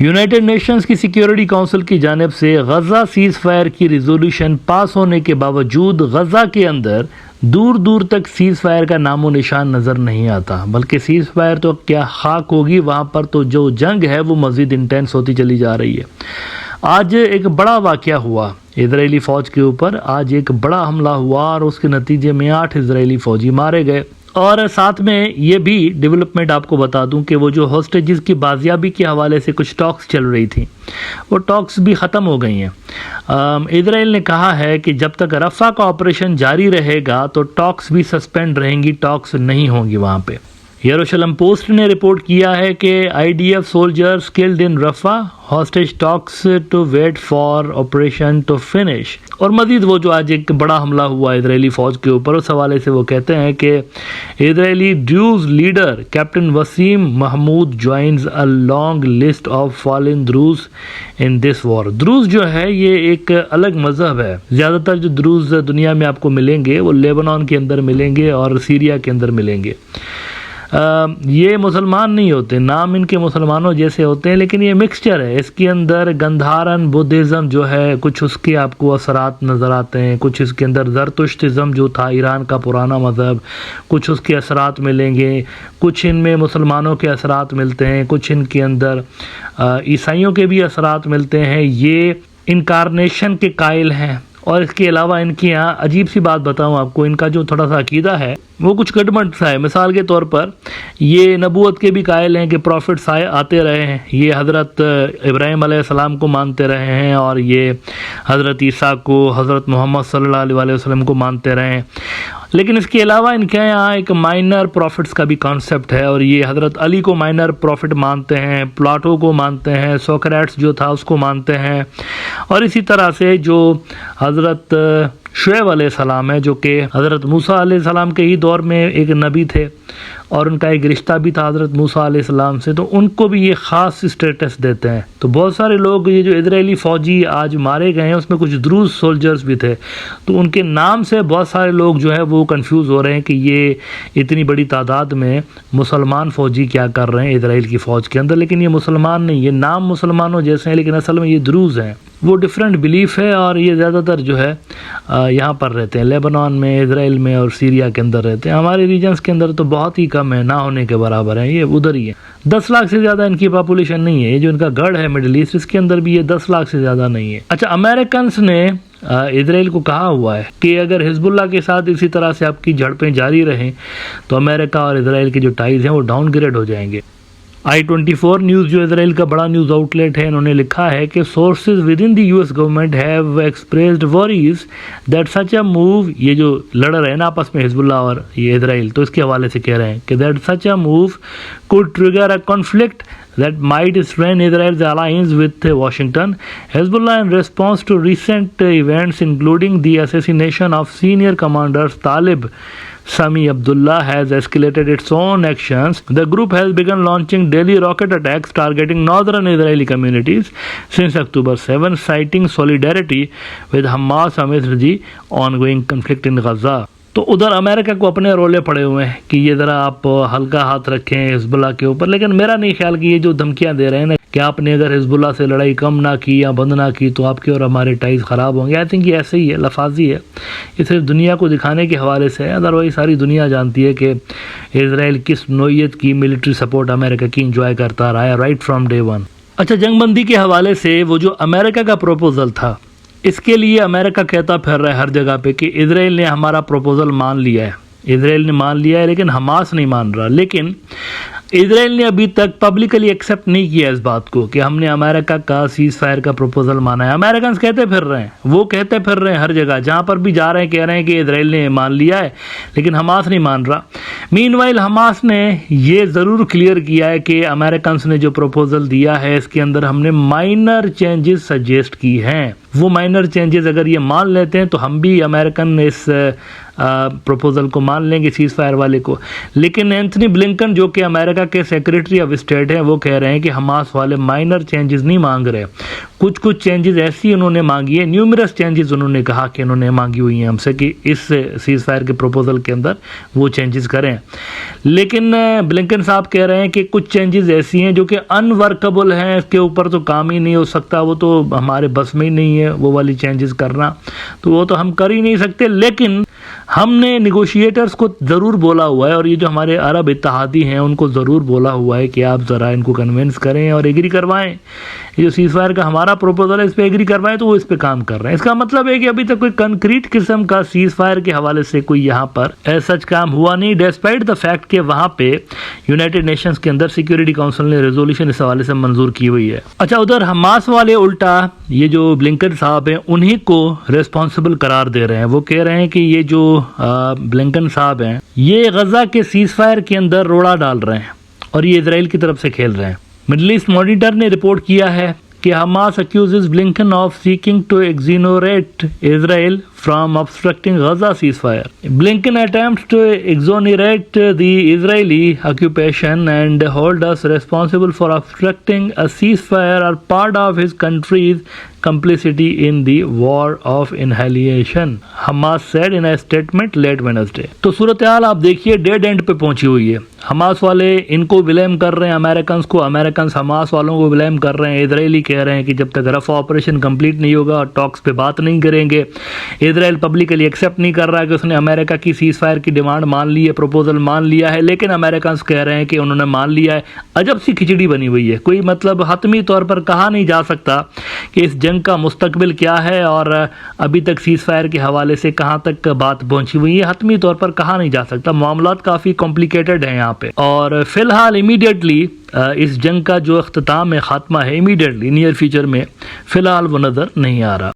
United Nations की security council की जानिब से गजा सीज फायर की रिजोल्यूशन पास होने के बावजूद गजा के अंदर दूर दूर तक सीज फायर का नामो निशान नज़र नहीं आता, बल्कि सीज फायर तो क्या खाक होगी, वहाँ पर तो जो जंग है वो मज़ीद इंटेंस होती चली जा रही है। आज एक बड़ा वाक़या हुआ इजरायली फ़ौज के ऊपर, आज एक बड़ा हमला हुआ और उसके नतीजे में 8 इजरायली फ़ौजी मारे गए। और साथ में ये भी डेवलपमेंट आपको बता दूं कि वो जो हॉस्टेजेस की बाजियाबी के हवाले से कुछ टॉक्स चल रही थी, वो टॉक्स भी ख़त्म हो गई हैं। इजराइल ने कहा है कि जब तक रफ़ा का ऑपरेशन जारी रहेगा तो टॉक्स भी सस्पेंड रहेंगी, टॉक्स नहीं होंगी वहाँ पे। यरूशलेम पोस्ट ने रिपोर्ट किया है कि IDF soldiers killed in Rafah, hostage talks to wait for operation to finish. और मज़ीद वो जो आज एक बड़ा हमला हुआ इजरायली फ़ौज के ऊपर, उस हवाले से वो कहते हैं कि Israeli Druze leader captain Wasim Mahmoud joins a long list of fallen Druze in this war. Druze जो है ये एक अलग मज़हब है। ज़्यादातर जो ड्रूज़ दुनिया में आपको मिलेंगे वो लेबनान के अंदर मिलेंगे और सीरिया के अंदर मिलेंगे। ये मुसलमान नहीं होते, नाम इनके मुसलमानों जैसे होते हैं, लेकिन ये मिक्सचर है। इसके अंदर गंधारन बुद्धिज़्म जो है कुछ उसके आपको असरात नज़र आते हैं, कुछ इसके अंदर ज़रतुश्तिज़्म जो था ईरान का पुराना मज़हब, कुछ उसके असरात मिलेंगे, कुछ इनमें मुसलमानों के असरात मिलते हैं, कुछ इनके अंदर ईसाइयों के भी असरात मिलते हैं। ये इनकारनेशन के कायल हैं। और इसके अलावा इनके यहाँ अजीब सी बात बताऊँ आपको, इनका जो थोड़ा सा अकीदा है वो कुछ गडमट सा है। मिसाल के तौर पर ये नबूवत के भी कायल हैं कि प्रॉफिट्स आते रहे हैं, ये हज़रत इब्राहीम अलैहिस्सलाम को मानते रहे हैं और ये हज़रत ईसा को, हज़रत मोहम्मद सल्लल्लाहु अलैहि वसल्लम को मानते रहे हैं। लेकिन इसके अलावा इनके यहाँ एक माइनर प्रॉफिट्स का भी कॉन्सेप्ट है और ये हज़रत अली को माइनर प्रॉफिट मानते हैं, प्लाटो को मानते हैं, सोक्रेट्स जो था उसको मानते हैं। और इसी तरह से जो हज़रत शुएब अलैहिस्सलाम है, जो कि हज़रत मूसा अलैहिस्सलाम के ही दौर में एक नबी थे और उनका एक रिश्ता भी था हज़रत मूसा अलैहिस्सलाम से, तो उनको भी ये ख़ास स्टेटस देते हैं। तो बहुत सारे लोग, ये जो इजरायली फ़ौजी आज मारे गए हैं उसमें कुछ द्रूज़ सोल्जर्स भी थे, तो उनके नाम से बहुत सारे लोग जो है वो कंफ्यूज हो रहे हैं कि ये इतनी बड़ी तादाद में मुसलमान फ़ौजी क्या कर रहे हैं इजराइल की फ़ौज के अंदर। लेकिन ये मुसलमान नहीं, ये नाम मुसलमानों जैसे हैं लेकिन असल में ये द्रूज़ हैं। वो डिफरेंट बिलीफ है और ये ज़्यादातर जो है यहाँ पर रहते हैं, लेबनान में, इजराइल में और सीरिया के अंदर रहते हैं। हमारे रीजन्स के अंदर तो बहुत ही कम है, ना होने के बराबर है, ये उधर ही है। 10 लाख से ज़्यादा इनकी पॉपुलेशन नहीं है। ये जो इनका गढ़ है मिडिल ईस्ट, इसके अंदर भी ये 10 लाख से ज़्यादा नहीं है। अच्छा, अमेरिकन ने इजराइल को कहा हुआ है कि अगर हिजबुल्लाह के साथ इसी तरह से आपकी झड़पें जारी रहें तो अमेरिका और इजराइल के जो टाइज हैं वो डाउनग्रेड हो जाएंगे। I24 न्यूज़ जो इजराइल का बड़ा न्यूज़ आउटलेट है, इन्होंने लिखा है कि sources with in the US government have expressed worries that such a move, ये जो लड़ रहे हैं ना आपस में हिजबुल्लाह और ये इजराइल, तो इसके हवाले से कह रहे हैं कि that such a move could trigger a conflict that might strain Israel's alliance with Washington. Hezbollah, in response to recent events including the assassination of senior commanders Talib Sami Abdullah, has escalated its own actions. The group has begun launching daily rocket attacks targeting northern Israeli communities since October 7, citing solidarity with Hamas amidst the ongoing conflict in Gaza. तो उधर America को अपने रोले पड़े हुए हैं कि ये ज़रा आप हल्का हाथ रखें हिजबुल्लाह के ऊपर। लेकिन मेरा नहीं ख्याल कि ये जो धमकियां दे रहे हैं ना कि आपने अगर हिजबुल्लाह से लड़ाई कम ना की या बंद ना की तो आपके और हमारे टाइज ख़राब होंगे, आई थिंक ये ऐसे ही है, लफाजी है। ये सिर्फ दुनिया को दिखाने के हवाले से है, अदरवाइज सारी दुनिया जानती है कि इसराइल किस नोयत की मिलिट्री सपोर्ट अमेरिका की इंजॉय करता रहा है राइट फ्रॉम डे वन। अच्छा, जंगबंदी के हवाले से वो जो अमेरिका का प्रपोजल था, इसके लिए अमेरिका कहता फिर रहा है हर जगह पे कि इजराइल ने हमारा प्रपोजल मान लिया है, इजराइल ने मान लिया है, लेकिन हमास नहीं मान रहा। लेकिन इजराइल ने अभी तक पब्लिकली एक्सेप्ट नहीं किया इस बात को कि हमने अमेरिका का सीज फायर का प्रपोजल माना है। अमेरिकन कहते फिर रहे हैं, वो कहते फिर रहे हैं हर जगह, जहाँ पर भी जा रहे हैं कह रहे हैं कि इजराइल ने मान लिया है, लेकिन हमास नहीं मान रहा। मीनवाइल हमास ने ये ज़रूर क्लियर किया है कि अमेरिकन ने जो प्रपोजल दिया है इसके अंदर हमने माइनर चेंजेस सजेस्ट की हैं। वो माइनर चेंजेस अगर ये मान लेते हैं तो हम भी अमेरिकन इस प्रपोजल को मान लेंगे सीज़ फायर वाले को। लेकिन एंथनी ब्लिंकन जो कि अमेरिका के सेक्रेटरी ऑफ स्टेट हैं वो कह रहे हैं कि हमास वाले माइनर चेंजेस नहीं मांग रहे, कुछ कुछ चेंजेस ऐसी उन्होंने मांगी है, न्यूमरस चेंजेस उन्होंने कहा कि उन्होंने मांगी हुई हैं हमसे कि इस सीज़ फायर के प्रपोजल के अंदर वो चेंजेस करें। लेकिन ब्लिंकन साहब कह रहे हैं कि कुछ चेंजेस ऐसी हैं जो कि अनवर्केबल हैं, इसके ऊपर तो काम ही नहीं हो सकता, वो तो हमारे बस में ही नहीं है वो वाली चेंजेस करना, तो वो तो हम कर ही नहीं सकते। लेकिन हमने निगोशिएटर्स को ज़रूर बोला हुआ है और ये जो हमारे अरब इत्तेहादी हैं उनको ज़रूर बोला हुआ है कि आप ज़रा इनको कन्विंस करें और एग्री करवाएं, ये जो सीज़ फायर का हमारा प्रपोजल है इस पर एग्री करवाएं, तो वो इस पर काम कर रहे हैं। इसका मतलब है कि अभी तक कोई कंक्रीट किस्म का सीज़ फायर के हवाले से कोई यहाँ पर सच काम हुआ नहीं, डेस्पाइट द फैक्ट कि वहाँ पे यूनाइटेड नेशंस के अंदर सिक्योरिटी काउंसिल ने रेजोल्यूशन इस हवाले से मंजूर की हुई है। अच्छा, उधर हमास वाले उल्टा ये जो ब्लिंकन साहब हैं उन्हीं को रिस्पॉन्सिबल करार दे रहे हैं। वो कह रहे हैं कि ये जो ब्लिंकन साहब हैं ये गजा के सीज़ फायर के अंदर रोड़ा डाल रहे हैं और ये इजराइल की तरफ से खेल रहे हैं। मिडल ईस्ट मॉनिटर ने रिपोर्ट किया है कि Hamas accuses Blinken of seeking to exonerate Israel from obstructing Gaza ceasefire. Blinken attempts to exonerate the Israeli occupation and hold us responsible for obstructing a ceasefire are part of his country's complicity in the war of annihilation, Hamas said in a statement late Wednesday. तो सूरत हाल आप देखिए dead and पे पहुंची हुई है। Hamas वाले इनको blame कर रहे हैं अमेरिकन को, अमेरिकन हमास वालों को ब्लेम कर रहे हैं, इजरायली कह रहे हैं कि जब तक रफा ऑपरेशन कंप्लीट नहीं होगा और टॉक्स पे बात नहीं करेंगे। इजराइल पब्लिकली एक्सेप्ट नहीं कर रहा है कि उसने अमेरिका की सीज़ फायर की डिमांड मान ली है, प्रपोजल मान लिया है, लेकिन अमेरिकन कह रहे हैं कि उन्होंने मान लिया है। अजब सी खिचड़ी बनी हुई है, कोई मतलब हतमी तौर पर कहा नहीं जा सकता कि इस जंग का मुस्तकबिल क्या है और अभी तक सीज़ फायर के हवाले से कहाँ तक बात पहुंची हुई है, हतमी तौर पर कहा नहीं जा सकता। मामलात काफ़ी कॉम्प्लिकेटेड हैं यहाँ पे और फिलहाल इमीडिएटली इस जंग का जो अख्ताम है, खात्मा है, इमीडिएटली नियर फ्यूचर में फिलहाल वो नज़र नहीं आ रहा।